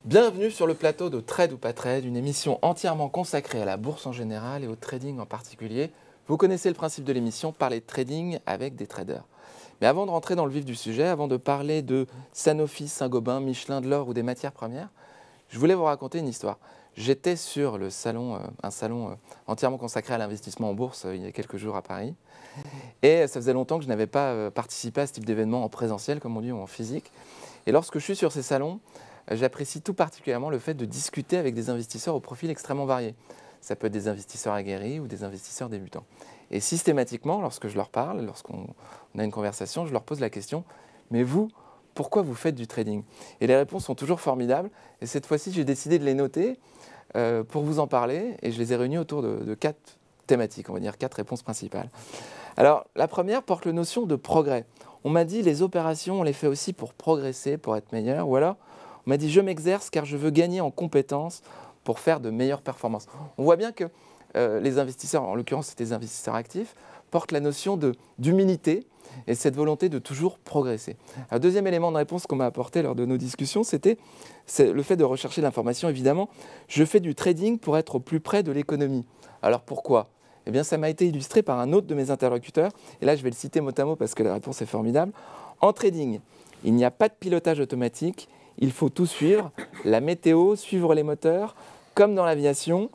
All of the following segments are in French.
Bienvenue sur le plateau de Trade ou pas Trade, une émission entièrement consacrée à la bourse en général et au trading en particulier. Vous connaissez le principe de l'émission, parler de trading avec des traders. Mais avant de rentrer dans le vif du sujet, avant de parler de Sanofi, Saint-Gobain, Michelin, de l'or ou des matières premières, je voulais vous raconter une histoire. J'étais sur le salon, un salon entièrement consacré à l'investissement en bourse il y a quelques jours à Paris. Et ça faisait longtemps que je n'avais pas participé à ce type d'événement en présentiel, comme on dit, ou en physique. Et lorsque je suis sur ces salons, j'apprécie tout particulièrement le fait de discuter avec des investisseurs au profil extrêmement varié. Ça peut être des investisseurs aguerris ou des investisseurs débutants. Et systématiquement, lorsque je leur parle, lorsqu'on a une conversation, je leur pose la question « Mais vous, pourquoi vous faites du trading ?» Et les réponses sont toujours formidables. Et cette fois-ci, j'ai décidé de les noter pour vous en parler. Et je les ai réunies autour de 4 thématiques, on va dire 4 réponses principales. Alors, la première porte la notion de progrès. On m'a dit les opérations, on les fait aussi pour progresser, pour être meilleur. Ou alors, on m'a dit je m'exerce car je veux gagner en compétences pour faire de meilleures performances. On voit bien que les investisseurs, en l'occurrence c'était des investisseurs actifs, portent la notion d'humilité et cette volonté de toujours progresser. Un deuxième élément de réponse qu'on m'a apporté lors de nos discussions, c'est le fait de rechercher l'information. Évidemment, je fais du trading pour être au plus près de l'économie. Alors pourquoi ? Eh bien, ça m'a été illustré par un autre de mes interlocuteurs. Et là, je vais le citer mot à mot parce que la réponse est formidable. En trading, il n'y a pas de pilotage automatique. Il faut tout suivre. La météo, suivre les moteurs. Comme dans l'aviation,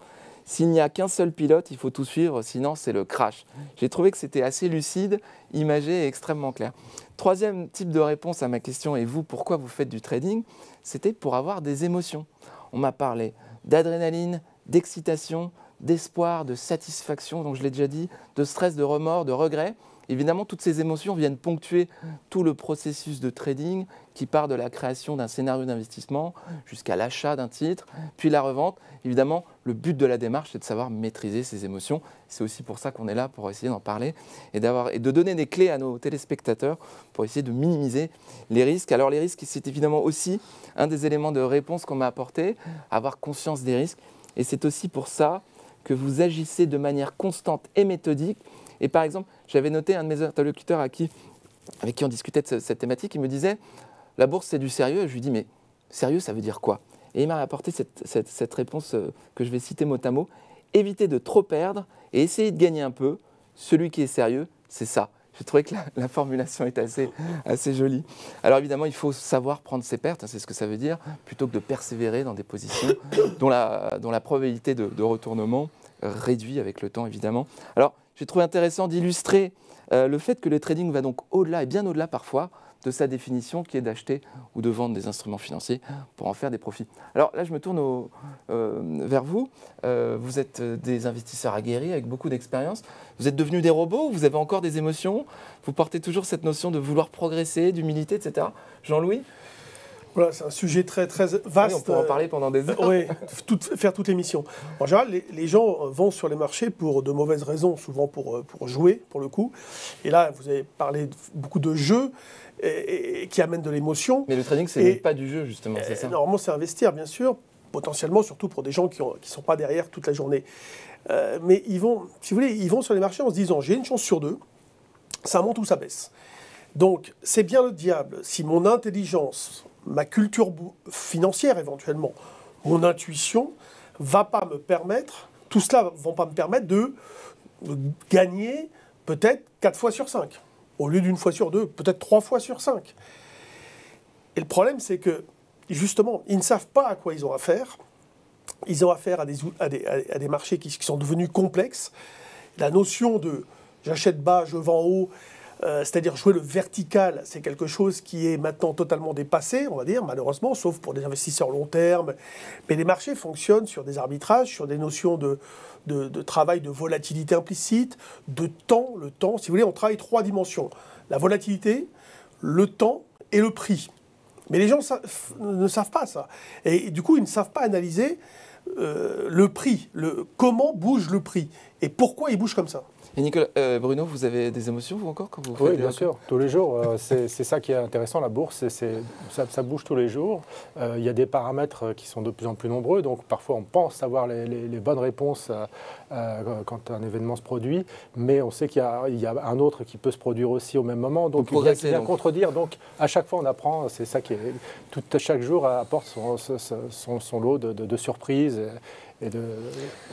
s'il n'y a qu'un seul pilote, il faut tout suivre. Sinon, c'est le crash. J'ai trouvé que c'était assez lucide, imagé et extrêmement clair. Troisième type de réponse à ma question, et vous, pourquoi vous faites du trading ? C'était pour avoir des émotions. On m'a parlé d'adrénaline, d'excitation, d'espoir, de satisfaction, donc je l'ai déjà dit, de stress, de remords, de regrets. Évidemment, toutes ces émotions viennent ponctuer tout le processus de trading qui part de la création d'un scénario d'investissement jusqu'à l'achat d'un titre, puis la revente. Évidemment, le but de la démarche, c'est de savoir maîtriser ces émotions. C'est aussi pour ça qu'on est là, pour essayer d'en parler et de donner des clés à nos téléspectateurs pour essayer de minimiser les risques. Alors les risques, c'est évidemment aussi un des éléments de réponse qu'on m'a apporté, avoir conscience des risques. Et c'est aussi pour ça que vous agissez de manière constante et méthodique. Et par exemple, j'avais noté un de mes interlocuteurs avec qui on discutait de cette thématique, il me disait « la bourse c'est du sérieux ». Je lui dis « mais sérieux ça veut dire quoi ?» Et il m'a apporté cette réponse que je vais citer mot à mot « éviter de trop perdre et essayer de gagner un peu, celui qui est sérieux, c'est ça ». J'ai trouvé que la formulation est assez jolie. Alors évidemment, il faut savoir prendre ses pertes, c'est ce que ça veut dire, plutôt que de persévérer dans des positions dont la probabilité de retournement réduit avec le temps, évidemment. Alors, j'ai trouvé intéressant d'illustrer le fait que le trading va donc au-delà, et bien au-delà parfois, de sa définition qui est d'acheter ou de vendre des instruments financiers pour en faire des profits. Alors là, je me tourne vers vous. Vous êtes des investisseurs aguerris avec beaucoup d'expérience. Vous êtes devenus des robots, vous avez encore des émotions, vous portez toujours cette notion de vouloir progresser, d'humilité, etc. Jean-Louis ? Voilà, c'est un sujet très, très vaste. Oui, on peut en parler pendant des heures. Oui, faire toute l'émission. En général, les gens vont sur les marchés pour de mauvaises raisons, souvent pour jouer, pour le coup. Et là, vous avez parlé beaucoup de jeux et qui amènent de l'émotion. Mais le trading, c'est pas du jeu, justement, c'est ça ? Normalement, c'est investir, bien sûr, potentiellement, surtout pour des gens qui ne sont pas derrière toute la journée. Mais ils vont, si vous voulez, ils vont sur les marchés en se disant, j'ai une chance sur 2, ça monte ou ça baisse. Donc, c'est bien le diable. Si mon intelligence, ma culture financière éventuellement, mon intuition, va pas me permettre, tout cela ne va pas me permettre de gagner peut-être 4 fois sur 5, au lieu d'une fois sur 2, peut-être 3 fois sur 5. Et le problème, c'est que, justement, ils ne savent pas à quoi ils ont affaire. Ils ont affaire à des marchés qui sont devenus complexes. La notion de j'achète bas, je vends haut, c'est-à-dire jouer le vertical, c'est quelque chose qui est maintenant totalement dépassé, on va dire, malheureusement, sauf pour des investisseurs long terme. Mais les marchés fonctionnent sur des arbitrages, sur des notions de travail, de volatilité implicite, de temps. Le temps, si vous voulez, on travaille 3 dimensions. La volatilité, le temps et le prix. Mais les gens ne savent pas ça. Et du coup, ils ne savent pas analyser le prix, comment bouge le prix. et pourquoi ils bougent comme ça. Et Nicolas, Bruno, vous avez des émotions, vous encore, quand vous faites Oui, bien sûr, tous les jours. C'est ça qui est intéressant, la bourse, ça bouge tous les jours. Il y a des paramètres qui sont de plus en plus nombreux, donc parfois on pense avoir les bonnes réponses quand un événement se produit, mais on sait qu'il y a un autre qui peut se produire aussi au même moment, donc il vient contredire. Donc à chaque fois on apprend, c'est ça qui est... chaque jour apporte son lot de surprises.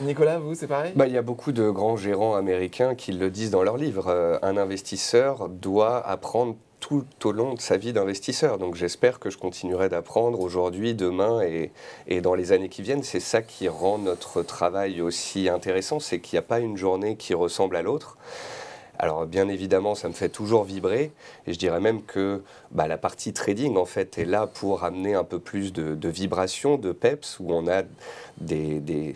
Nicolas, vous, c'est pareil ? Il y a beaucoup de grands gérants américains qui le disent dans leurs livres. Un investisseur doit apprendre tout au long de sa vie d'investisseur. Donc j'espère que je continuerai d'apprendre aujourd'hui, demain et dans les années qui viennent. C'est ça qui rend notre travail aussi intéressant, c'est qu'il n'y a pas une journée qui ressemble à l'autre. Alors bien évidemment, ça me fait toujours vibrer et je dirais même que la partie trading en fait est là pour amener un peu plus de vibration, de peps, où on a des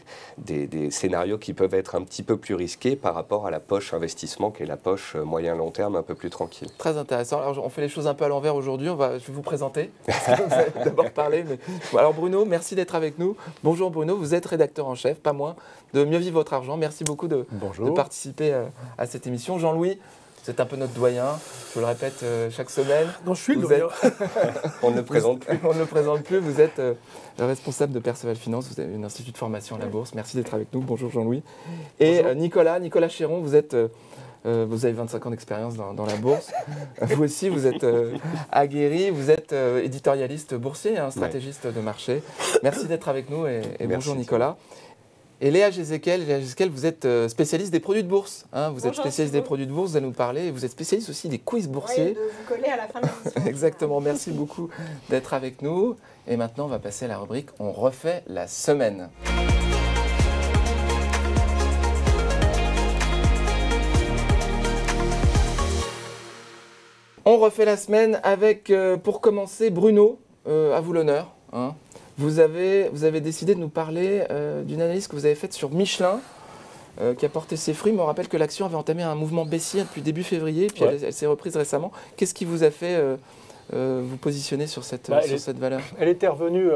scénarios qui peuvent être un petit peu plus risqués par rapport à la poche investissement qui est la poche moyen-long terme un peu plus tranquille. Très intéressant. Alors on fait les choses un peu à l'envers aujourd'hui, je vais vous présenter. Vous avez d'abord parlé. Alors Bruno, merci d'être avec nous. Bonjour Bruno, vous êtes rédacteur en chef, pas moins, de Mieux Vivre Votre Argent. Merci beaucoup de participer à cette émission. Jean-Louis, c'est un peu notre doyen, je le répète chaque semaine. Non, je suis le doyen. On ne le présente plus. On ne le présente plus, vous êtes responsable de Perceval Finance, vous avez un institut de formation à la Bourse. Merci d'être avec nous, bonjour Jean-Louis. Et Nicolas Chéron, vous avez 25 ans d'expérience dans la Bourse. Vous aussi, vous êtes aguerri, vous êtes éditorialiste boursier, stratégiste de marché. Merci d'être avec nous et bonjour Nicolas. Et Léa Jézéquel, vous êtes spécialiste des produits de bourse. Vous êtes spécialiste des produits de bourse, vous allez nous parler. Et vous êtes spécialiste aussi des quiz boursiers. Oui, de vous coller à la fin de l'émission. Exactement, merci beaucoup d'être avec nous. Et maintenant, on va passer à la rubrique « On refait la semaine ». On refait la semaine avec, pour commencer, Bruno, à vous l'honneur. Vous avez décidé de nous parler d'une analyse que vous avez faite sur Michelin, qui a porté ses fruits. Mais on rappelle que l'action avait entamé un mouvement baissier depuis début février, puis elle s'est reprise récemment. Qu'est-ce qui vous a fait vous positionner sur cette valeur ? Elle était revenue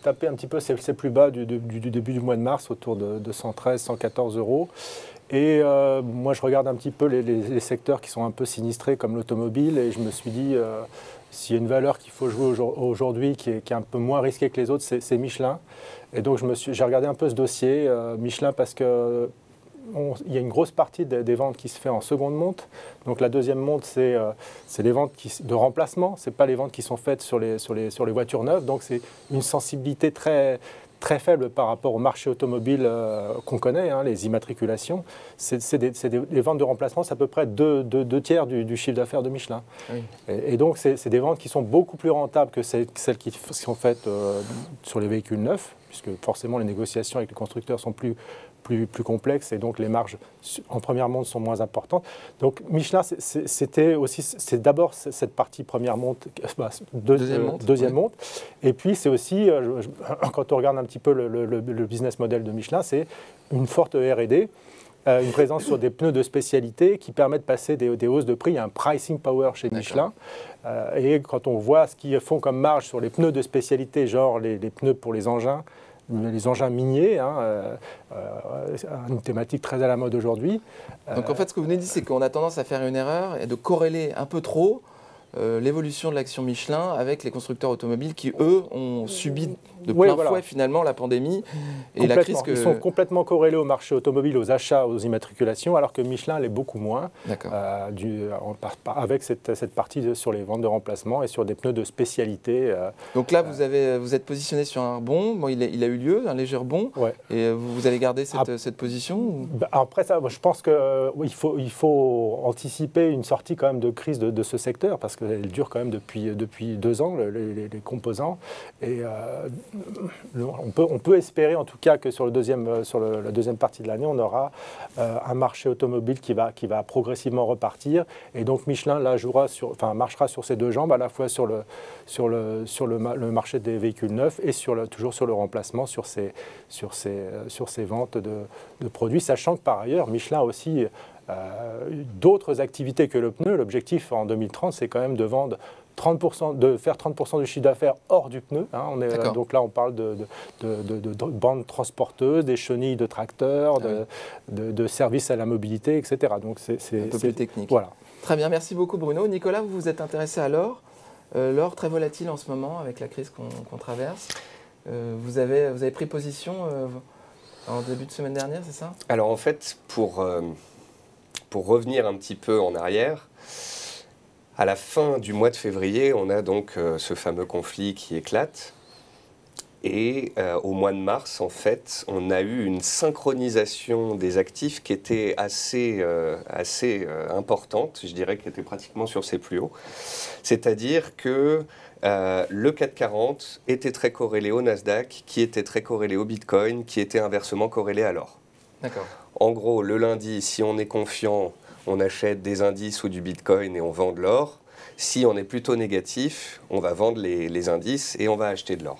taper un petit peu ses plus bas du début du mois de mars, autour de 113, 114 euros. Et moi, je regarde un petit peu les secteurs qui sont un peu sinistrés, comme l'automobile, et je me suis dit... S'il y a une valeur qu'il faut jouer aujourd'hui qui est un peu moins risquée que les autres, c'est Michelin. Et donc j'ai regardé un peu ce dossier, Michelin, parce qu'il y a une grosse partie des ventes qui se fait en seconde monte. Donc la deuxième monte, c'est les ventes de remplacement, ce n'est pas les ventes qui sont faites sur les voitures neuves. Donc c'est une sensibilité très faible par rapport au marché automobile qu'on connaît, les immatriculations. Les ventes de remplacement, c'est à peu près deux tiers du chiffre d'affaires de Michelin. Oui. Et donc, c'est des ventes qui sont beaucoup plus rentables que celles qui sont faites sur les véhicules neufs, puisque forcément les négociations avec les constructeurs sont plus complexes et donc les marges en première monte sont moins importantes. Donc Michelin, c'est d'abord cette partie première monte, deuxième monte. Et puis c'est aussi, quand on regarde un petit peu le business model de Michelin, c'est une forte R&D, une présence sur des pneus de spécialité qui permettent de passer des hausses de prix. Il y a un pricing power chez Michelin. Et quand on voit ce qu'ils font comme marge sur les pneus de spécialité, genre les pneus pour les engins miniers, une thématique très à la mode aujourd'hui. Donc en fait, ce que vous venez de dire, c'est qu'on a tendance à faire une erreur et de corréler un peu trop l'évolution de l'action Michelin avec les constructeurs automobiles qui, eux, ont subi de plein fouet finalement la pandémie et la crise. Ils sont complètement corrélés au marché automobile, aux achats, aux immatriculations, alors que Michelin l'est beaucoup moins, avec cette partie sur les ventes de remplacement et sur des pneus de spécialité. Donc là, vous êtes positionné sur un rebond, il a eu lieu, un léger rebond, et vous allez garder cette position ou... Après ça, je pense qu'il faut anticiper une sortie quand même de crise de ce secteur, parce qu'elle dure quand même depuis 2 ans, les composants. Et on peut espérer en tout cas que sur la deuxième partie de l'année, on aura un marché automobile qui va progressivement repartir. Et donc Michelin là, marchera sur ses 2 jambes, à la fois sur le marché des véhicules neufs et toujours sur le remplacement, sur ses ventes de produits, sachant que par ailleurs, Michelin a aussi d'autres activités que le pneu. L'objectif en 2030, c'est quand même de vendre de faire 30% du chiffre d'affaires hors du pneu. Hein. Donc là, on parle de bandes transporteuses, des chenilles de tracteurs, de services à la mobilité, etc. Donc c'est un peu plus technique. Voilà. Très bien, merci beaucoup Bruno. Nicolas, vous vous êtes intéressé à l'or. L'or très volatile en ce moment avec la crise qu'on traverse. Vous avez pris position en début de semaine dernière, c'est ça? Alors en fait, pour revenir un petit peu en arrière, à la fin du mois de février, on a donc ce fameux conflit qui éclate. Et au mois de mars, en fait, on a eu une synchronisation des actifs qui était assez importante, je dirais qu'elle était pratiquement sur ses plus hauts. C'est-à-dire que le CAC 40 était très corrélé au Nasdaq, qui était très corrélé au Bitcoin, qui était inversement corrélé à l'or. D'accord. En gros, le lundi, si on est confiant, on achète des indices ou du Bitcoin et on vend de l'or. Si on est plutôt négatif, on va vendre les indices et on va acheter de l'or.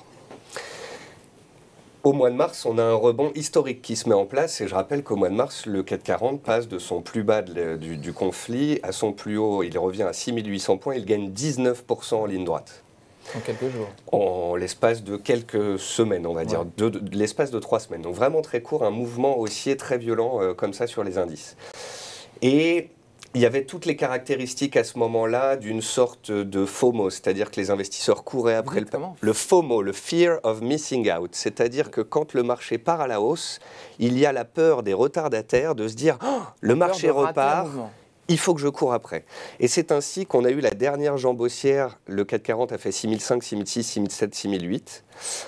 Au mois de mars, on a un rebond historique qui se met en place. Et je rappelle qu'au mois de mars, le CAC 40 passe de son plus bas du conflit à son plus haut. Il revient à 6800 points. Il gagne 19% en ligne droite. En quelques jours. En l'espace de quelques semaines, on va dire, l'espace de 3 semaines. Donc vraiment très court, un mouvement haussier très violent comme ça sur les indices. Et il y avait toutes les caractéristiques à ce moment-là d'une sorte de FOMO, c'est-à-dire que les investisseurs couraient après le FOMO, le Fear of Missing Out. C'est-à-dire que quand le marché part à la hausse, il y a la peur des retardataires de se dire oh, le marché repart. Il faut que je cours après. Et c'est ainsi qu'on a eu la dernière jambe haussière. Le CAC 40 a fait 6005, 6006, 6007, 6008.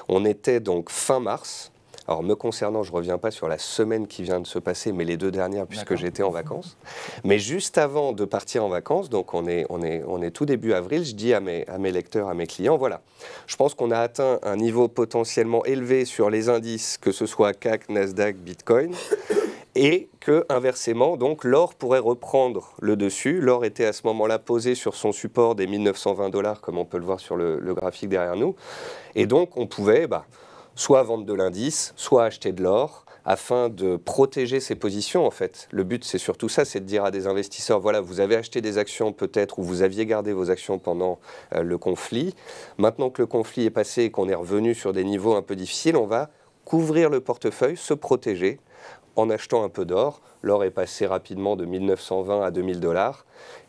On était donc fin mars. Alors, me concernant, je ne reviens pas sur la semaine qui vient de se passer, mais les 2 dernières, puisque j'étais en vacances. Mais juste avant de partir en vacances, donc on est tout début avril, je dis à mes lecteurs, à mes clients, voilà, je pense qu'on a atteint un niveau potentiellement élevé sur les indices, que ce soit CAC, Nasdaq, Bitcoin, et que, inversement, donc, l'or pourrait reprendre le dessus. L'or était à ce moment-là posé sur son support des 1920 $, comme on peut le voir sur le graphique derrière nous. Et donc, on pouvait soit vendre de l'indice, soit acheter de l'or, afin de protéger ses positions, en fait. Le but, c'est surtout ça, c'est de dire à des investisseurs, voilà, vous avez acheté des actions peut-être, ou vous aviez gardé vos actions pendant le conflit. Maintenant que le conflit est passé et qu'on est revenu sur des niveaux un peu difficiles, on va couvrir le portefeuille, se protéger, en achetant un peu d'or. L'or est passé rapidement de 1920 à 2000 $.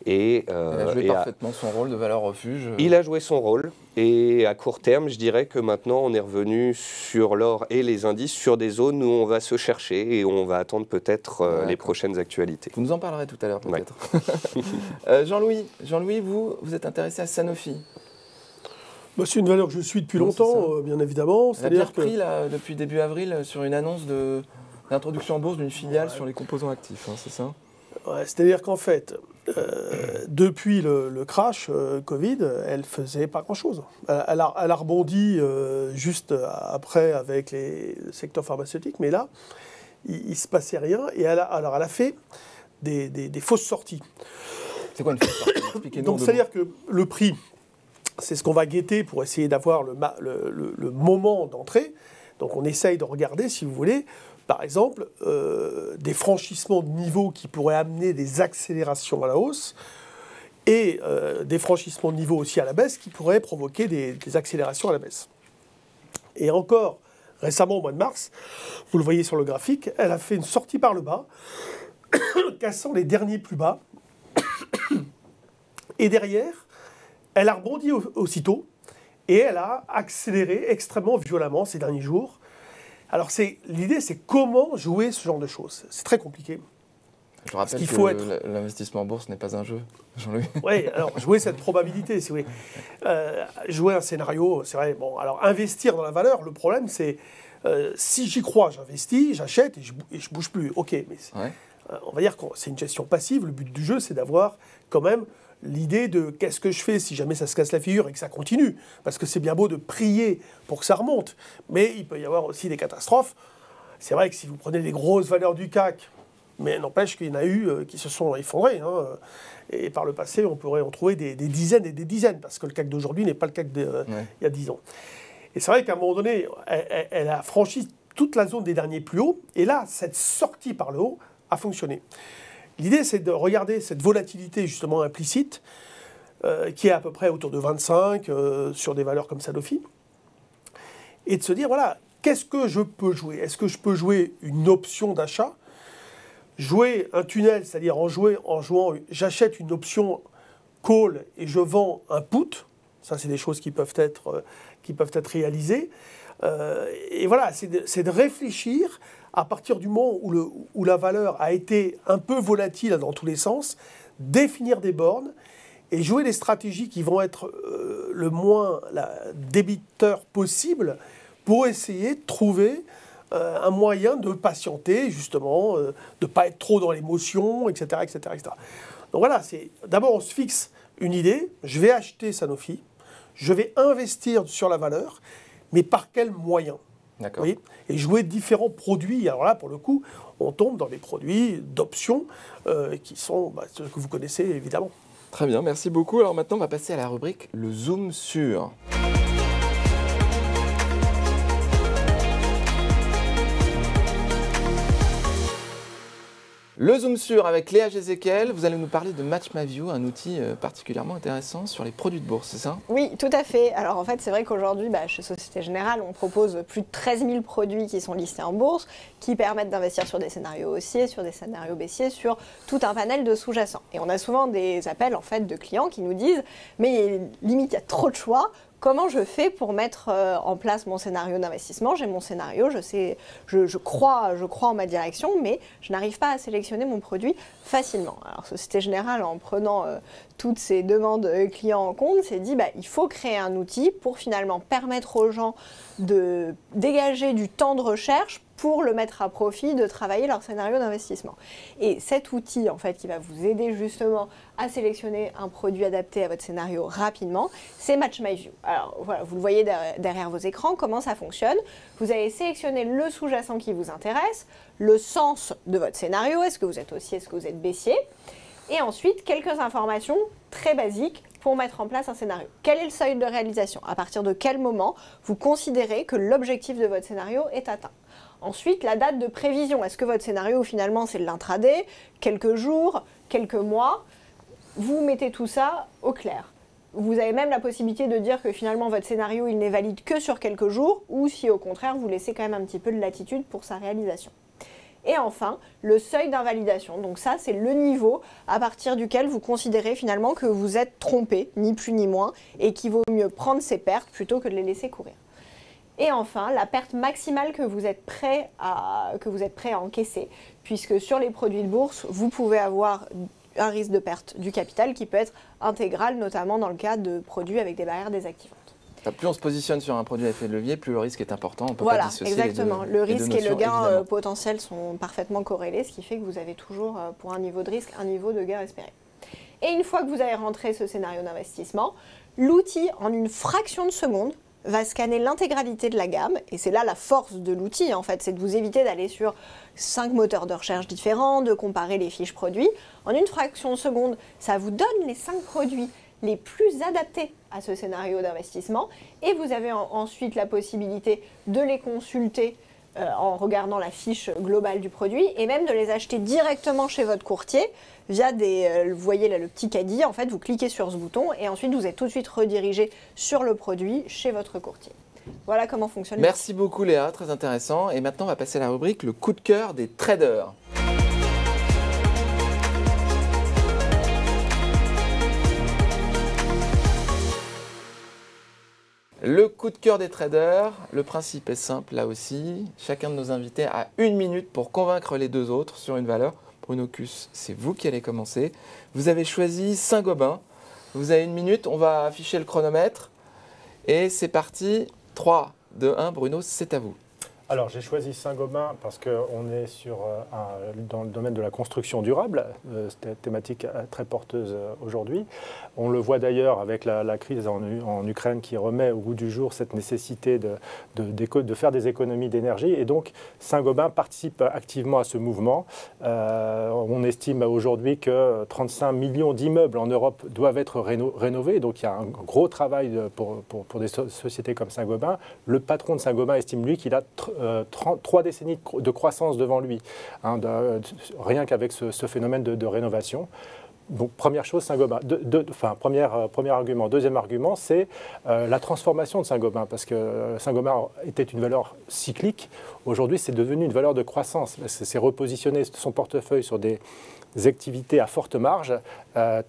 Et, il a joué parfaitement son rôle de valeur refuge. Il a joué son rôle. Et à court terme, je dirais que maintenant, on est revenu sur l'or et les indices sur des zones où on va se chercher et où on va attendre peut-être les prochaines actualités. Vous nous en parlerez tout à l'heure peut-être. Ouais. Jean-Louis, vous êtes intéressé à Sanofi. C'est une valeur que je suis depuis longtemps, bien évidemment. Elle a bien repris là, depuis début avril sur une annonce d'introduction en bourse d'une filiale sur les composants actifs, hein, c'est ça? Ouais, c'est-à-dire qu'en fait, depuis le crash Covid, elle faisait pas grand-chose. Elle a rebondi juste après avec le secteur pharmaceutique, mais là, il ne se passait rien. Et elle a fait des fausses sorties. C'est quoi une fausse sortie? Expliquez-nous. Donc, c'est-à-dire que le prix, c'est ce qu'on va guetter pour essayer d'avoir le moment d'entrée. Donc, on essaye de regarder, si vous voulez, par exemple, des franchissements de niveau qui pourraient amener des accélérations à la hausse et des franchissements de niveau aussi à la baisse qui pourraient provoquer des accélérations à la baisse. Et encore, récemment, au mois de mars, vous le voyez sur le graphique, elle a fait une sortie par le bas, cassant les derniers plus bas. Et derrière, elle a rebondi aussitôt et elle a accéléré extrêmement violemment ces derniers jours. Alors l'idée, c'est comment jouer ce genre de choses. C'est très compliqué. Je rappelle que l'investissement en bourse n'est pas un jeu, Jean-Louis. Oui, alors jouer cette probabilité, si vous voulez. Jouer un scénario, c'est vrai. Bon, alors investir dans la valeur, le problème, c'est si j'y crois, j'investis, j'achète et je bouge plus. Ok, mais on va dire que c'est une gestion passive. Le but du jeu, c'est d'avoir quand même l'idée de qu'est-ce que je fais si jamais ça se casse la figure et que ça continue. Parce que c'est bien beau de prier pour que ça remonte, mais il peut y avoir aussi des catastrophes. C'est vrai que si vous prenez les grosses valeurs du CAC, mais n'empêche qu'il y en a eu qui se sont effondrées. Hein, et par le passé, on pourrait en trouver des dizaines et des dizaines, parce que le CAC d'aujourd'hui n'est pas le CAC d'il y a 10 ans. Et c'est vrai qu'à un moment donné, elle a franchi toute la zone des derniers plus hauts, et là, cette sortie par le haut a fonctionné. L'idée, c'est de regarder cette volatilité justement implicite. qui est à peu près autour de 25 sur des valeurs comme Sanofi. Et de se dire, voilà, qu'est-ce que je peux jouer? Est-ce que je peux jouer une option d'achat? Jouer un tunnel, c'est-à-dire en jouant, j'achète une option call et je vends un put. Ça, c'est des choses qui peuvent être réalisées. Et voilà, c'est de réfléchir à partir du moment où la valeur a été un peu volatile dans tous les sens, définir des bornes et jouer des stratégies qui vont être le moins débiteurs possible pour essayer de trouver un moyen de patienter, justement, de ne pas être trop dans l'émotion, etc., etc., etc. Donc voilà, d'abord on se fixe une idée, je vais acheter Sanofi, je vais investir sur la valeur, mais par quels moyens? D'accord. Oui, et jouer différents produits. Alors là, pour le coup, on tombe dans des produits d'options qui sont ceux que vous connaissez évidemment. Très bien, merci beaucoup. Alors maintenant, on va passer à la rubrique le zoom sur. Le zoom sur avec Léa Jézéquel, vous allez nous parler de MatchMyView, un outil particulièrement intéressant sur les produits de bourse, c'est ça? Oui, tout à fait. Alors en fait, c'est vrai qu'aujourd'hui, chez Société Générale, on propose plus de 13 000 produits qui sont listés en bourse, qui permettent d'investir sur des scénarios haussiers, sur des scénarios baissiers, sur tout un panel de sous-jacents. Et on a souvent des appels en fait de clients qui nous disent « mais limite, il y a trop de choix ». Comment je fais pour mettre en place mon scénario d'investissement? J'ai mon scénario, je crois en ma direction, mais je n'arrive pas à sélectionner mon produit facilement. Alors Société Générale, en prenant toutes ces demandes clients en compte, s'est dit il faut créer un outil pour finalement permettre aux gens de dégager du temps de recherche pour le mettre à profit de travailler leur scénario d'investissement. Et cet outil, en fait, qui va vous aider justement à sélectionner un produit adapté à votre scénario rapidement, c'est MatchMyView. Alors voilà, vous le voyez derrière vos écrans, comment ça fonctionne. Vous allez sélectionner le sous-jacent qui vous intéresse, le sens de votre scénario, est-ce que vous êtes haussier, est-ce que vous êtes baissier, et ensuite quelques informations très basiques pour mettre en place un scénario. Quel est le seuil de réalisation? À partir de quel moment vous considérez que l'objectif de votre scénario est atteint? Ensuite, la date de prévision. Est-ce que votre scénario, finalement, c'est de l'intraday, quelques jours, quelques mois? Vous mettez tout ça au clair. Vous avez même la possibilité de dire que finalement, votre scénario, il n'est valide que sur quelques jours, ou si au contraire, vous laissez quand même un petit peu de latitude pour sa réalisation. Et enfin, le seuil d'invalidation. Donc ça, c'est le niveau à partir duquel vous considérez finalement que vous êtes trompé, ni plus ni moins, et qu'il vaut mieux prendre ces pertes plutôt que de les laisser courir. Et enfin, la perte maximale que vous êtes prêt à encaisser, puisque sur les produits de bourse, vous pouvez avoir un risque de perte du capital qui peut être intégral, notamment dans le cas de produits avec des barrières désactivantes. Plus on se positionne sur un produit à effet de levier, plus le risque est important. On peut voilà, pas dissocier exactement. les deux, le risque et le gain évidemment. potentiel sont parfaitement corrélés, ce qui fait que vous avez toujours, pour un niveau de risque, un niveau de gain espéré. Et une fois que vous avez rentré ce scénario d'investissement, l'outil, en une fraction de seconde, va scanner l'intégralité de la gamme, et c'est là la force de l'outil, en fait, c'est de vous éviter d'aller sur 5 moteurs de recherche différents, de comparer les fiches produits. En une fraction de seconde, ça vous donne les 5 produits les plus adaptés à ce scénario d'investissement, et vous avez ensuite la possibilité de les consulter en regardant la fiche globale du produit, et même de les acheter directement chez votre courtier via vous voyez là le petit caddie, en fait vous cliquez sur ce bouton et ensuite vous êtes tout de suite redirigé sur le produit chez votre courtier. Voilà comment fonctionne. Merci beaucoup Léa, très intéressant. Et maintenant on va passer à la rubrique le coup de cœur des traders. Le coup de cœur des traders, le principe est simple là aussi. Chacun de nos invités a 1 minute pour convaincre les deux autres sur une valeur. Bruno Kuss, c'est vous qui allez commencer. Vous avez choisi Saint-Gobain. Vous avez 1 minute, on va afficher le chronomètre. Et c'est parti. 3, 2, 1, Bruno, c'est à vous. Alors j'ai choisi Saint-Gobain parce qu'on est dans le domaine de la construction durable, c'était une thématique très porteuse aujourd'hui. On le voit d'ailleurs avec la crise en Ukraine qui remet au goût du jour cette nécessité de faire des économies d'énergie, et donc Saint-Gobain participe activement à ce mouvement. On estime aujourd'hui que 35 millions d'immeubles en Europe doivent être rénovés, donc il y a un gros travail pour des sociétés comme Saint-Gobain. Le patron de Saint-Gobain estime lui qu'il a 3 décennies de croissance devant lui, rien qu'avec ce phénomène de rénovation. Donc, première chose, Saint-Gobain. Premier argument. Deuxième argument, c'est la transformation de Saint-Gobain, parce que Saint-Gobain était une valeur cyclique. Aujourd'hui, c'est devenu une valeur de croissance. C'est repositionner son portefeuille sur des activités à forte marge,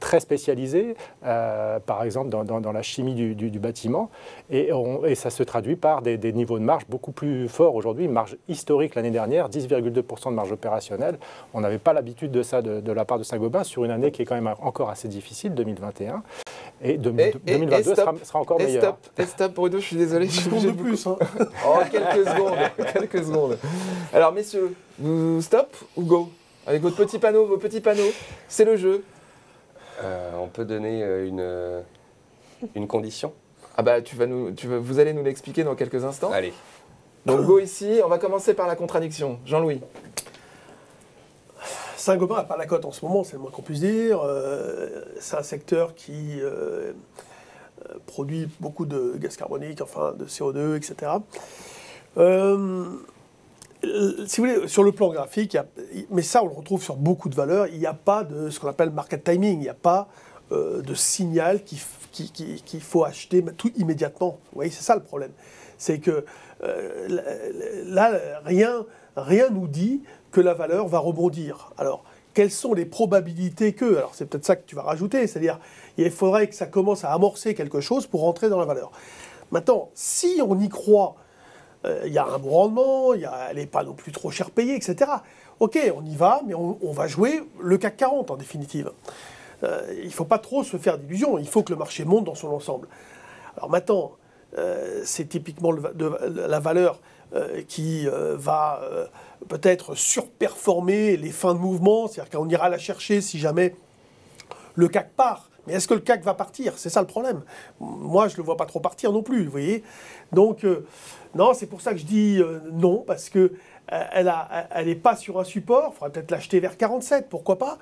très spécialisées, par exemple dans la chimie du bâtiment, et ça se traduit par des niveaux de marge beaucoup plus forts aujourd'hui, une marge historique l'année dernière, 10,2% de marge opérationnelle. On n'avait pas l'habitude de ça de la part de Saint-Gobain sur une année qui est quand même encore assez difficile, 2021, et 2022 sera encore meilleur. Stop, Bruno, je suis désolé. Une seconde de plus. Hein. Oh, quelques secondes. Alors, messieurs, vous stop ou go? Avec vos petits panneaux, c'est le jeu. On peut donner une condition? Ah bah, vous allez nous l'expliquer dans quelques instants. Allez. Donc go ici, on va commencer par la contradiction. Jean-Louis. Saint-Gobain n'a pas la cote en ce moment, c'est le moins qu'on puisse dire. C'est un secteur qui produit beaucoup de gaz carbonique, enfin de CO2, etc. Si vous voulez, sur le plan graphique, mais ça on le retrouve sur beaucoup de valeurs, il n'y a pas de ce qu'on appelle market timing, il n'y a pas de signal qu'il faut acheter tout immédiatement. Vous voyez, c'est ça le problème. C'est que là, rien nous dit que la valeur va rebondir. Alors, quelles sont les probabilités que... Alors, c'est peut-être ça que tu vas rajouter, c'est-à-dire il faudrait que ça commence à amorcer quelque chose pour rentrer dans la valeur. Maintenant, si on y croit, il y a un bon rendement, elle n'est pas non plus trop cher payée, etc. Ok, on y va, mais on va jouer le CAC 40 en définitive. Il ne faut pas trop se faire d'illusions, il faut que le marché monte dans son ensemble. Alors maintenant, c'est typiquement la valeur qui va peut-être surperformer les fins de mouvement, c'est-à-dire qu'on ira la chercher si jamais le CAC part. Mais est-ce que le CAC va partir? C'est ça le problème. Moi, je ne le vois pas trop partir non plus, vous voyez. Donc, non, c'est pour ça que je dis non, parce que elle n'est pas sur un support. Il faudra peut-être l'acheter vers 47, pourquoi pas.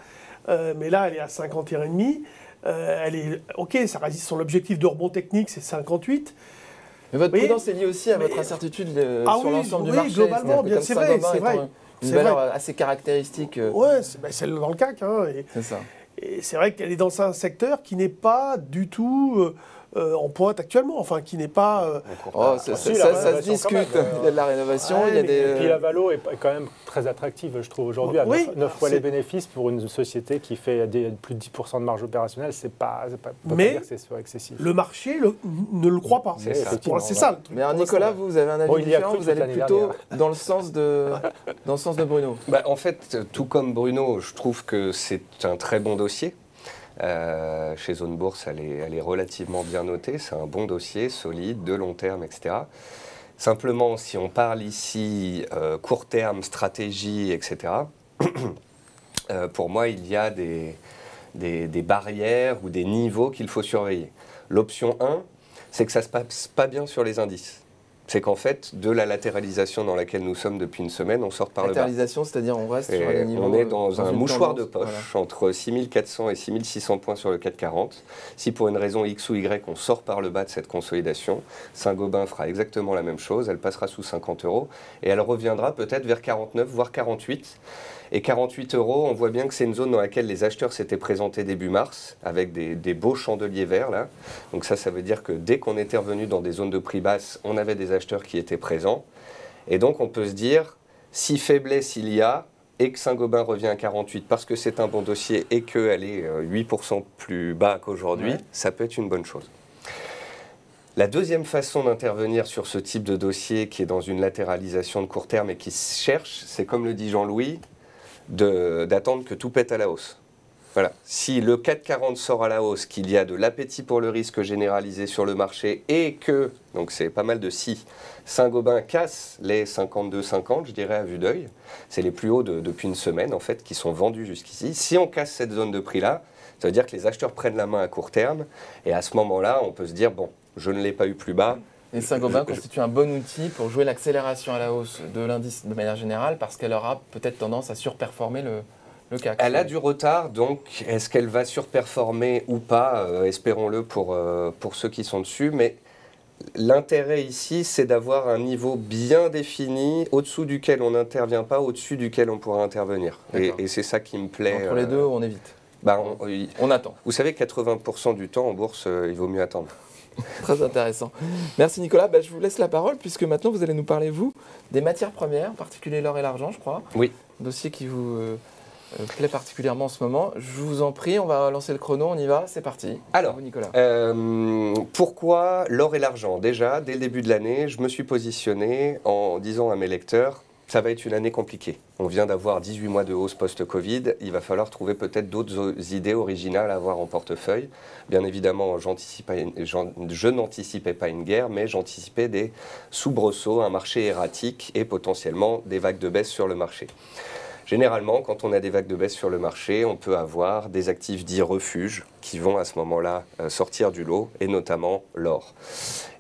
Mais là, elle est à 51,5. Elle est OK, ça résiste. Son objectif de rebond technique, c'est 58. Mais votre prudence est liée aussi à votre incertitude sur l'ensemble du marché. Globalement, bien, c'est vrai. Une valeur assez caractéristique. Ouais, c'est dans le CAC. Hein, c'est ça. Et c'est vrai qu'elle est dans un secteur qui n'est pas du tout en pointe actuellement, enfin qui n'est pas... ça se discute, il y a de la rénovation, il y a des... Et puis la valo est quand même très attractive, je trouve, aujourd'hui, à 9 fois les bénéfices pour une société qui fait plus de 10% de marge opérationnelle, c'est pas dire que c'est soit excessif. Le marché ne le croit pas, c'est ça le truc. Mais alors, Nicolas, vous avez un avis différent, vous allez plutôt dans le sens de Bruno. Bah, en fait, tout comme Bruno, je trouve que c'est un très bon dossier. Chez Zone Bourse, elle est relativement bien notée. C'est un bon dossier, solide, de long terme, etc. Simplement, si on parle ici court terme, stratégie, etc., pour moi, il y a des barrières ou des niveaux qu'il faut surveiller. L'option 1, c'est que ça ne se passe pas bien sur les indices. C'est qu'en fait, de la latéralisation dans laquelle nous sommes depuis une semaine, on sort par le bas. Latéralisation, c'est-à-dire on reste sur les niveaux... On est dans un mouchoir de poche entre 6400 et 6600 points sur le CAC 40. Si pour une raison X ou Y, on sort par le bas de cette consolidation, Saint-Gobain fera exactement la même chose. Elle passera sous 50 € et elle reviendra peut-être vers 49, voire 48. Et 48 €, on voit bien que c'est une zone dans laquelle les acheteurs s'étaient présentés début mars, avec des beaux chandeliers verts là. Donc ça veut dire que dès qu'on était revenu dans des zones de prix basses, on avait des acheteurs qui étaient présents. Et donc on peut se dire, si faiblesse il y a, et que Saint-Gobain revient à 48 parce que c'est un bon dossier et qu'elle est 8% plus bas qu'aujourd'hui, ça peut être une bonne chose. La deuxième façon d'intervenir sur ce type de dossier qui est dans une latéralisation de court terme et qui se cherche, c'est comme le dit Jean-Louis, d'attendre que tout pète à la hausse. Voilà. Si le CAC 40 sort à la hausse, qu'il y a de l'appétit pour le risque généralisé sur le marché et que, donc c'est pas mal de si, Saint-Gobain casse les 52,50, je dirais à vue d'œil, c'est les plus hauts depuis une semaine en fait qui sont vendus jusqu'ici. Si on casse cette zone de prix-là, ça veut dire que les acheteurs prennent la main à court terme et à ce moment-là, on peut se dire, bon, je ne l'ai pas eu plus bas. Et Saint-Gobain constitue un bon outil pour jouer l'accélération à la hausse de l'indice de manière générale parce qu'elle aura peut-être tendance à surperformer le CAC. Elle a du retard, donc est-ce qu'elle va surperformer ou pas? Espérons-le pour ceux qui sont dessus. Mais l'intérêt ici, c'est d'avoir un niveau bien défini, au-dessous duquel on n'intervient pas, au-dessus duquel on pourra intervenir. Et c'est ça qui me plaît. Entre les deux, on évite. On attend. Vous savez, 80% du temps en bourse, il vaut mieux attendre. Très intéressant. Merci Nicolas. Je vous laisse la parole puisque maintenant vous allez nous parler, vous, des matières premières, en particulier l'or et l'argent, je crois. Oui. Dossier qui vous plaît particulièrement en ce moment. Je vous en prie, on va lancer le chrono, on y va, c'est parti. Alors, vous, Nicolas. Pourquoi l'or et l'argent? Déjà, dès le début de l'année, je me suis positionné en disant à mes lecteurs, ça va être une année compliquée. On vient d'avoir 18 mois de hausse post-Covid. Il va falloir trouver peut-être d'autres idées originales à avoir en portefeuille. Bien évidemment, je n'anticipais pas une guerre, mais j'anticipais des soubresauts, un marché erratique et potentiellement des vagues de baisse sur le marché. Généralement, quand on a des vagues de baisse sur le marché, on peut avoir des actifs dits refuges qui vont à ce moment-là sortir du lot, et notamment l'or.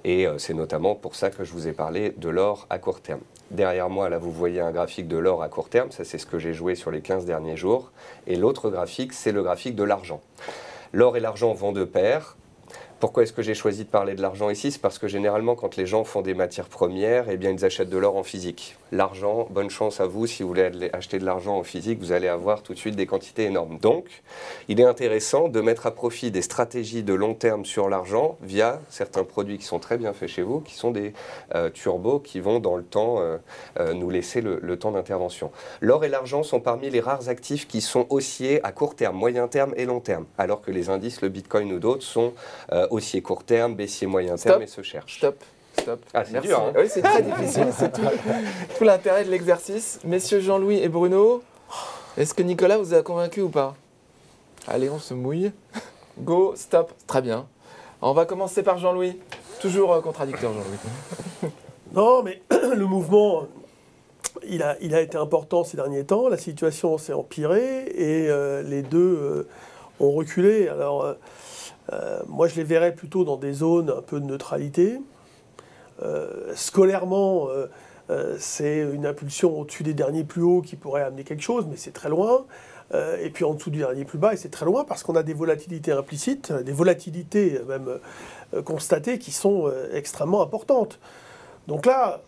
Et c'est notamment pour ça que je vous ai parlé de l'or à court terme. Derrière moi, là, vous voyez un graphique de l'or à court terme. Ça, c'est ce que j'ai joué sur les 15 derniers jours. Et l'autre graphique, c'est le graphique de l'argent. L'or et l'argent vont de pair. Pourquoi est-ce que j'ai choisi de parler de l'argent ici? C'est parce que généralement, quand les gens font des matières premières, eh bien, ils achètent de l'or en physique. L'argent, bonne chance à vous, si vous voulez acheter de l'argent en physique, vous allez avoir tout de suite des quantités énormes. Donc, il est intéressant de mettre à profit des stratégies de long terme sur l'argent via certains produits qui sont très bien faits chez vous, qui sont des turbos qui vont dans le temps nous laisser le temps d'intervention. L'or et l'argent sont parmi les rares actifs qui sont haussiers à court terme, moyen terme et long terme, alors que les indices, le Bitcoin ou d'autres, sont haussier court terme, baissier moyen terme et se cherchent. Stop. Ah, c'est Merci. dur, hein. Oui, c'est très difficile, c'est tout l'intérêt de l'exercice. Messieurs Jean-Louis et Bruno, est-ce que Nicolas vous a convaincu ou pas? Allez, on se mouille. Go, stop. Très bien. On va commencer par Jean-Louis. Toujours contradicteur, Jean-Louis. Non, mais le mouvement, il a été important ces derniers temps. La situation s'est empirée et les deux ont reculé. Alors, moi, je les verrais plutôt dans des zones un peu de neutralité. Scolairement, c'est une impulsion au-dessus des derniers plus hauts qui pourrait amener quelque chose, mais c'est très loin. Et puis en dessous du dernier plus bas, et c'est très loin parce qu'on a des volatilités implicites, des volatilités même constatées qui sont extrêmement importantes. Donc là,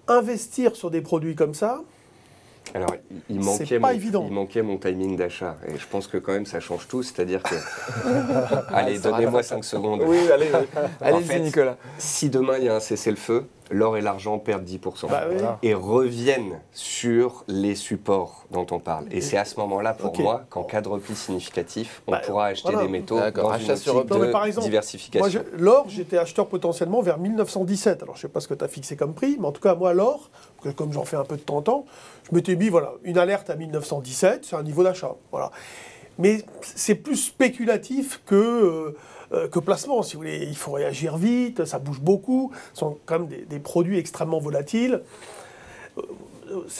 investir sur des produits comme ça, alors, il manquait mon timing d'achat. Et je pense que quand même, ça change tout. C'est-à-dire que... allez, donnez-moi 5 secondes. Oui, allez-y, Nicolas. Si demain, il y a un cessez-le-feu, l'or et l'argent perdent 10%. Et reviennent sur les supports dont on parle. Et c'est à ce moment-là, pour moi, qu'en cas de repli significatif, on pourra acheter des métaux dans une optique de diversification. Moi, l'or, j'étais acheteur potentiellement vers 1917. Alors, je ne sais pas ce que tu as fixé comme prix, mais en tout cas, moi, l'or, comme j'en fais un peu de temps en temps, je m'étais mis une alerte à 1917, c'est un niveau d'achat. Voilà. Mais c'est plus spéculatif que placement, si vous voulez. Il faut réagir vite, ça bouge beaucoup, ce sont quand même des produits extrêmement volatiles.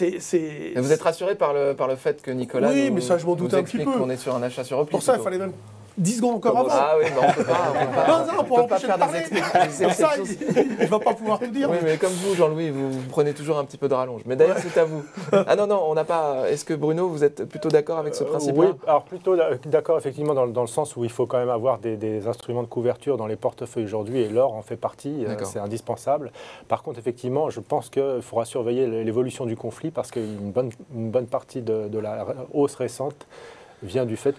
Mais vous êtes rassuré par le fait que Nicolas mais ça, je m'en doutais un petit peu. Qu'on est sur un achat sur repli. Pour ça, il fallait même 10 secondes encore avant. Ah oui, mais on ne peut pas faire des explications. Pour ça, il ne va pas pouvoir tout dire. Oui, mais comme vous, Jean-Louis, vous prenez toujours un petit peu de rallonge. Mais d'ailleurs, c'est à vous. Ah non, on n'a pas... Est-ce que Bruno, vous êtes plutôt d'accord avec ce principe-là? Oui, alors plutôt d'accord, effectivement, dans le sens où il faut quand même avoir des instruments de couverture dans les portefeuilles aujourd'hui, et l'or en fait partie, c'est indispensable. Par contre, effectivement, je pense qu'il faudra surveiller l'évolution du conflit, parce qu'une bonne partie de la hausse récente vient du fait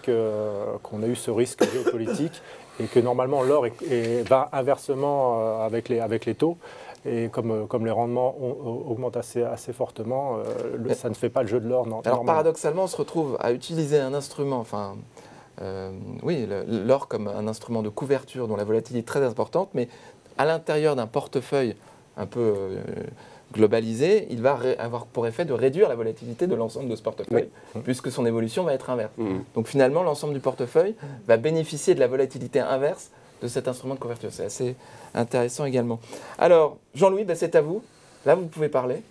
qu'on a eu ce risque géopolitique et que normalement l'or va inversement avec les taux. Et comme les rendements augmentent assez fortement, ça ne fait pas le jeu de l'or. Alors paradoxalement, on se retrouve à utiliser un instrument, l'or comme un instrument de couverture dont la volatilité est très importante, mais à l'intérieur d'un portefeuille un peu globalisé, il va avoir pour effet de réduire la volatilité de l'ensemble de ce portefeuille, puisque son évolution va être inverse. Donc finalement, l'ensemble du portefeuille va bénéficier de la volatilité inverse de cet instrument de couverture. C'est assez intéressant également. Alors, Jean-Louis, c'est à vous. Là, vous pouvez parler,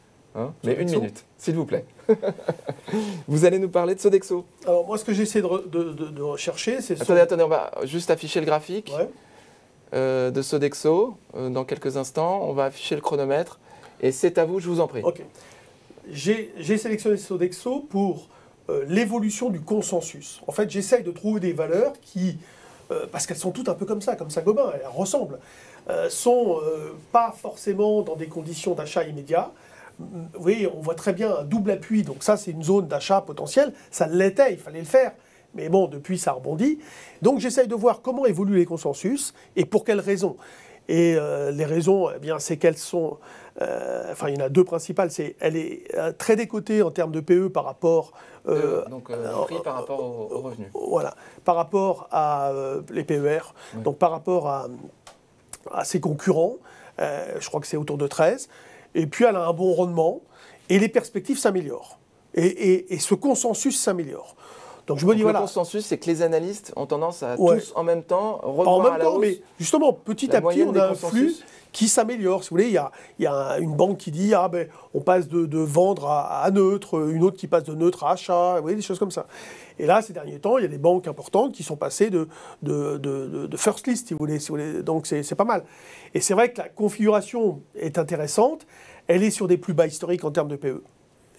mais 1 minute, s'il vous plaît. Vous allez nous parler de Sodexo. Alors moi, ce que j'essaie de rechercher, c'est... Attendez, on va juste afficher le graphique de Sodexo. Dans quelques instants, on va afficher le chronomètre. Et c'est à vous, je vous en prie. Ok. J'ai sélectionné Sodexo pour l'évolution du consensus. En fait, j'essaye de trouver des valeurs qui, parce qu'elles sont toutes un peu comme ça, Saint-Gobain, elles ressemblent, sont pas forcément dans des conditions d'achat immédiat. Vous voyez, on voit très bien un double appui, donc ça c'est une zone d'achat potentielle, ça l'était, il fallait le faire. Mais bon, depuis, ça rebondit. Donc, j'essaye de voir comment évoluent les consensus et pour quelles raisons. Et les raisons, eh bien, c'est qu'elles sont... Enfin, il y en a deux principales. Elle est très décotée en termes de PE par rapport... prix par rapport aux revenus. Voilà. Par rapport à les PER, donc par rapport à ses concurrents. Je crois que c'est autour de 13. Et puis, elle a un bon rendement. Et les perspectives s'améliorent. Et ce consensus s'améliore. Donc je me dis, le voilà. Le consensus, c'est que les analystes ont tendance à tous en même temps revoir à la hausse. Mais justement, petit à petit, on a un flux qui s'améliore. Si vous voulez, il y a une banque qui dit, on passe de vendre à neutre, une autre qui passe de neutre à achat, vous voyez, des choses comme ça. Et là, ces derniers temps, il y a des banques importantes qui sont passées de first list, si vous voulez. Donc c'est pas mal. Et c'est vrai que la configuration est intéressante. Elle est sur des plus bas historiques en termes de PE.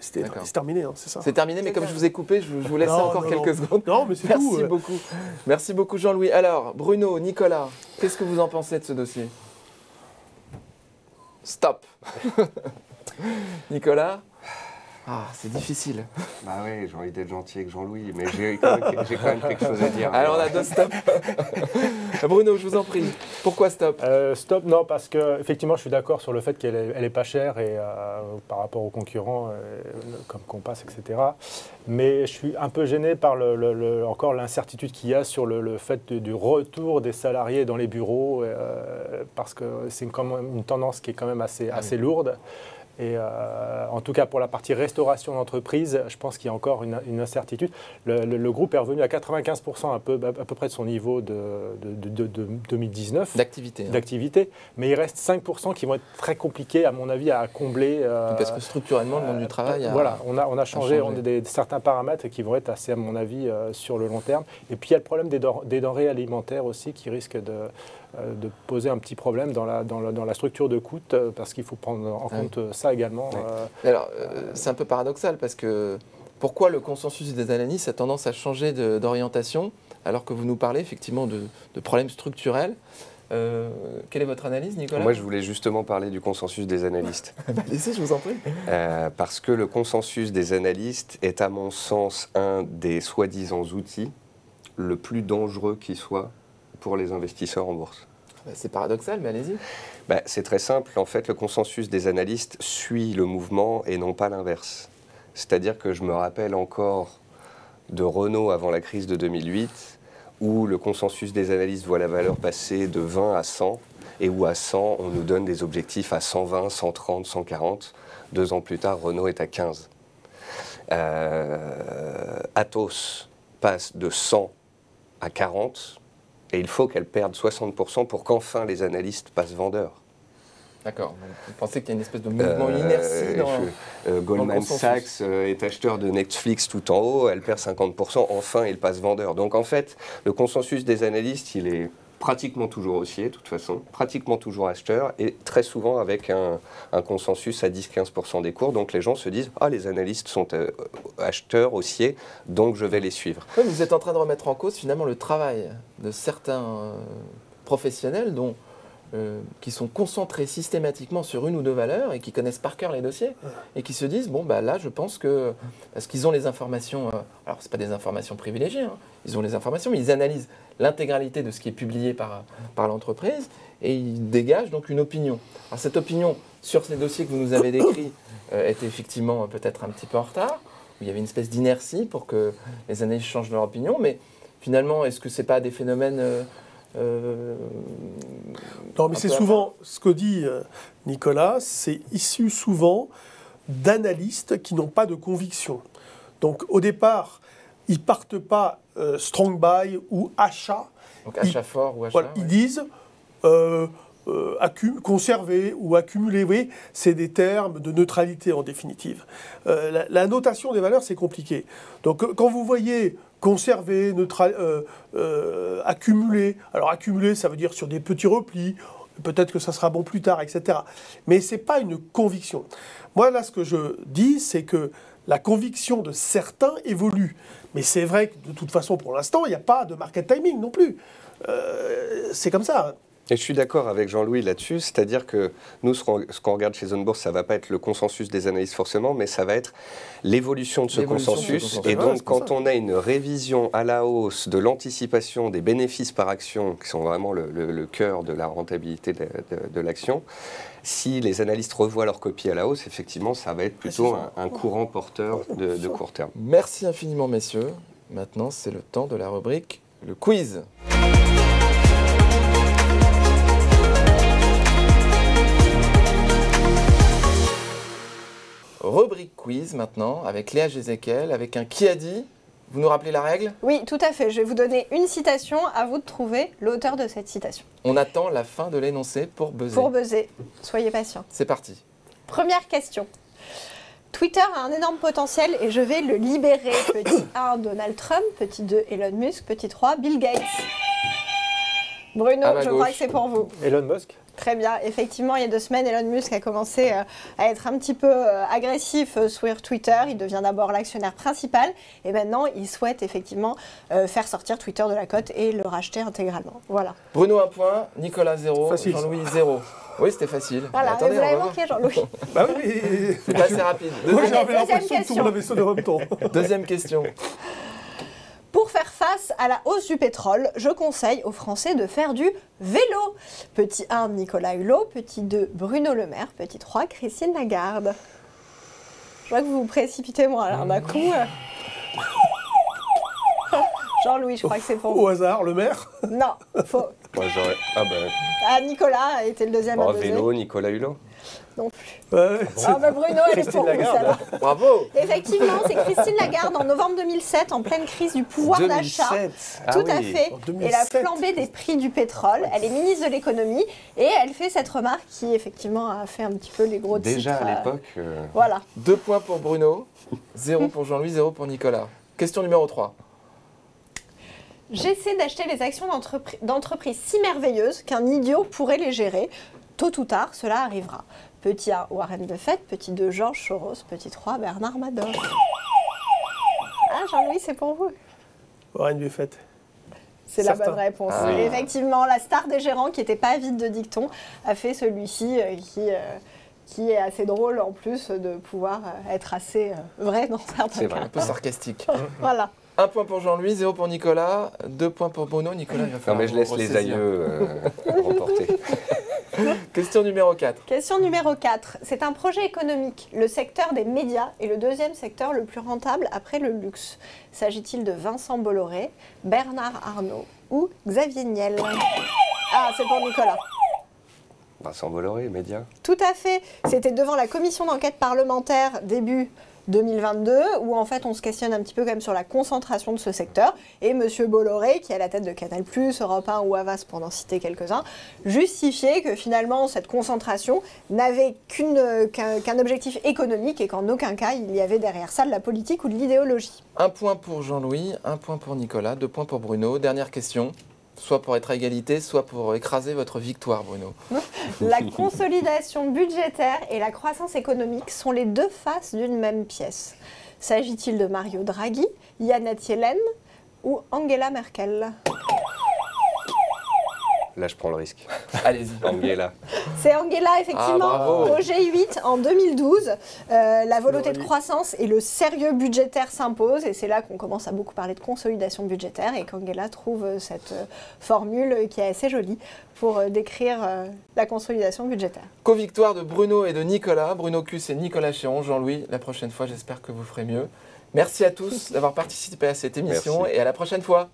C'est terminé, hein, c'est ça. C'est terminé, mais comme je vous ai coupé, je vous laisse encore quelques secondes. Non, mais c'est tout. Merci beaucoup. Merci beaucoup, Jean-Louis. Alors, Bruno, Nicolas, qu'est-ce que vous en pensez de ce dossier? Stop. Nicolas? Ah, c'est difficile. Bah oui, j'ai envie d'être gentil avec Jean-Louis, mais j'ai quand même quelque chose à dire. Alors on a deux stops. Bruno, je vous en prie. Pourquoi stop? Stop, non, parce que effectivement, je suis d'accord sur le fait qu'elle est pas chère et par rapport aux concurrents comme Compass, etc. Mais je suis un peu gêné par encore l'incertitude qu'il y a sur le fait du retour des salariés dans les bureaux, parce que c'est quand même une tendance qui est quand même assez lourde. Et en tout cas, pour la partie restauration d'entreprise, je pense qu'il y a encore une incertitude. Le groupe est revenu à 95% à peu près de son niveau de 2019. D'activité. Mais il reste 5% qui vont être très compliqués, à mon avis, à combler. Parce que structurellement, le monde du travail voilà, on a changé certains paramètres qui vont être assez, à mon avis, sur le long terme. Et puis, il y a le problème des denrées alimentaires aussi qui risquent de poser un petit problème dans la structure de coût, parce qu'il faut prendre en compte ça également. Alors, c'est un peu paradoxal, parce que pourquoi le consensus des analystes a tendance à changer d'orientation, alors que vous nous parlez effectivement de problèmes structurels? Quelle est votre analyse, Nicolas? Moi, je voulais justement parler du consensus des analystes. Laissez, je vous en prie. Parce que le consensus des analystes est, à mon sens, un des soi-disant outils le plus dangereux qui soit pour les investisseurs en bourse. C'est paradoxal, mais allez-y. C'est très simple. En fait, le consensus des analystes suit le mouvement et non pas l'inverse. C'est-à-dire que je me rappelle encore de Renault avant la crise de 2008, où le consensus des analystes voit la valeur passer de 20 à 100, et où à 100, on nous donne des objectifs à 120, 130, 140. 2 ans plus tard, Renault est à 15. Atos passe de 100 à 40, et il faut qu'elle perde 60% pour qu'enfin les analystes passent vendeurs. D'accord. Vous pensez qu'il y a une espèce de mouvement, une inertie dans Goldman Sachs est acheteur de Netflix tout en haut, elle perd 50%, enfin il passe vendeur. Donc en fait, le consensus des analystes, il est pratiquement toujours haussier, de toute façon, pratiquement toujours acheteur, et très souvent avec un consensus à 10-15% des cours. Donc les gens se disent « Ah, les analystes sont acheteurs, haussiers, donc je vais les suivre. » Oui, vous êtes en train de remettre en cause finalement le travail de certains professionnels qui sont concentrés systématiquement sur une ou deux valeurs et qui connaissent par cœur les dossiers et qui se disent, là je pense que, parce qu'ils ont les informations, alors ce pas des informations privilégiées, hein, ils ont les informations, mais ils analysent l'intégralité de ce qui est publié par l'entreprise et ils dégagent donc une opinion. Alors cette opinion sur ces dossiers que vous nous avez décrits était effectivement peut-être un petit peu en retard, où il y avait une espèce d'inertie pour que les analystes changent leur opinion, mais finalement, est-ce que ce n'est pas des phénomènes... Non, mais c'est souvent ce que dit Nicolas, c'est issu souvent d'analystes qui n'ont pas de conviction. Donc au départ, ils partent pas strong buy ou achat. Donc achat fort ou achat. Voilà, ils disent conserver ou accumuler. Oui, c'est des termes de neutralité en définitive. La notation des valeurs, c'est compliqué. Donc quand vous voyez conserver, accumuler. Alors accumuler, ça veut dire sur des petits replis, peut-être que ça sera bon plus tard, etc. Mais ce n'est pas une conviction. Moi, là, ce que je dis, c'est que la conviction de certains évolue. Mais c'est vrai que de toute façon, pour l'instant, il n'y a pas de market timing non plus. C'est comme ça. Et je suis d'accord avec Jean-Louis là-dessus, c'est-à-dire que nous, ce qu'on regarde chez Zone Bourse, ça ne va pas être le consensus des analystes forcément, mais ça va être l'évolution de ce consensus. Et donc, quand on a une révision à la hausse de l'anticipation des bénéfices par action, qui sont vraiment le cœur de la rentabilité de l'action, si les analystes revoient leur copie à la hausse, effectivement, ça va être plutôt un courant porteur de court terme. Merci infiniment, messieurs. Maintenant, c'est le temps de la rubrique le quiz. Rubrique quiz maintenant, avec Léa Gézéquel, avec un qui a dit. Vous nous rappelez la règle? Oui, tout à fait. Je vais vous donner une citation, à vous de trouver l'auteur de cette citation. On attend la fin de l'énoncé pour buzzer. Pour buzzer, soyez patients. C'est parti. Première question. Twitter a un énorme potentiel et je vais le libérer. Petit 1, Donald Trump. Petit 2, Elon Musk. Petit 3, Bill Gates. Bruno, je crois que c'est pour vous. Elon Musk. Très bien. Effectivement, il y a 2 semaines, Elon Musk a commencé à être un petit peu agressif sur Twitter. Il devient d'abord l'actionnaire principal et maintenant, il souhaite effectivement faire sortir Twitter de la cote et le racheter intégralement. Voilà. Bruno 1 point, Nicolas 0, Facile, Jean-Louis 0. Oui, c'était facile. Voilà, Mais attendez, vous l'avez on va manqué, Jean-Louis. Bah oui, mais... C'est pas assez rapide. Moi, Deuxième, j'avais l'impression que tout question. le monde avait sonné en même temps. deuxième question. Pour faire face à la hausse du pétrole, je conseille aux Français de faire du vélo. Petit 1, Nicolas Hulot. Petit 2, Bruno Le Maire. Petit 3, Christine Lagarde. Je vois que vous vous précipitez, moi, là, d'un coup. Jean-Louis, je crois que c'est pour vous. Au hasard, le maire. Non, faux. Moi, j'aurais... Ah, Nicolas a été le deuxième à buzzer. vélo, Nicolas Hulot. Non plus. Ouais. Ah, bah Bruno, elle est pour vous, celle-là. Bravo. Effectivement, c'est Christine Lagarde en novembre 2007, en pleine crise du pouvoir d'achat. 2007. Ah Tout à oui. fait. En Et la 2007. flambée des prix du pétrole. Elle est ministre de l'économie et elle fait cette remarque qui, effectivement, a fait un petit peu les gros titres. Déjà à l'époque... Voilà. 2 points pour Bruno, 0 pour Jean-Louis, 0 pour Nicolas. Question numéro 3. J'essaie d'acheter les actions d'entreprises si merveilleuses qu'un idiot pourrait les gérer. Tôt ou tard, cela arrivera. Petit 1, Warren Buffett. Petit 2, George Soros. Petit 3, Bernard Madoff. Ah, Jean-Louis, c'est pour vous. Warren Buffett. C'est la Certain. bonne réponse. Ah. Et effectivement, la star des gérants qui n'était pas avide de dictons a fait celui-ci qui est assez drôle en plus de pouvoir être assez vrai dans certains C'est vrai. cas. Un peu sarcastique. Voilà. 1 point pour Jean-Louis, 0 pour Nicolas, 2 points pour Bruno. Nicolas, il va Non, falloir mais je laisse vous les ressaisir. aïeux remporter. Question numéro 4. Question numéro 4. C'est un projet économique. Le secteur des médias est le deuxième secteur le plus rentable après le luxe. S'agit-il de Vincent Bolloré, Bernard Arnault ou Xavier Niel? Ah, c'est pour Nicolas. Vincent Bolloré, médias. Tout à fait. C'était devant la commission d'enquête parlementaire début 2022, où en fait on se questionne un petit peu quand même sur la concentration de ce secteur. Et M. Bolloré, qui est à la tête de Canal+, Europe 1 ou Havas, pour n'en citer quelques-uns, justifiait que finalement cette concentration n'avait qu'un objectif économique et qu'en aucun cas il y avait derrière ça de la politique ou de l'idéologie. 1 point pour Jean-Louis, 1 point pour Nicolas, 2 points pour Bruno. Dernière question. Soit pour être à égalité, soit pour écraser votre victoire, Bruno. La consolidation budgétaire et la croissance économique sont les deux faces d'une même pièce. S'agit-il de Mario Draghi, Janet Yellen ou Angela Merkel? Là, je prends le risque. Allez-y. Angela. C'est Angela, effectivement, Ah, bravo. au G8 en 2012. La volonté de croissance et le sérieux budgétaire s'imposent. Et c'est là qu'on commence à beaucoup parler de consolidation budgétaire et qu'Angela trouve cette formule qui est assez jolie pour décrire la consolidation budgétaire. Co-victoire de Bruno et de Nicolas. Bruno Cus et Nicolas Chéron. Jean-Louis, la prochaine fois, j'espère que vous ferez mieux. Merci à tous d'avoir participé à cette émission Merci. et à la prochaine fois.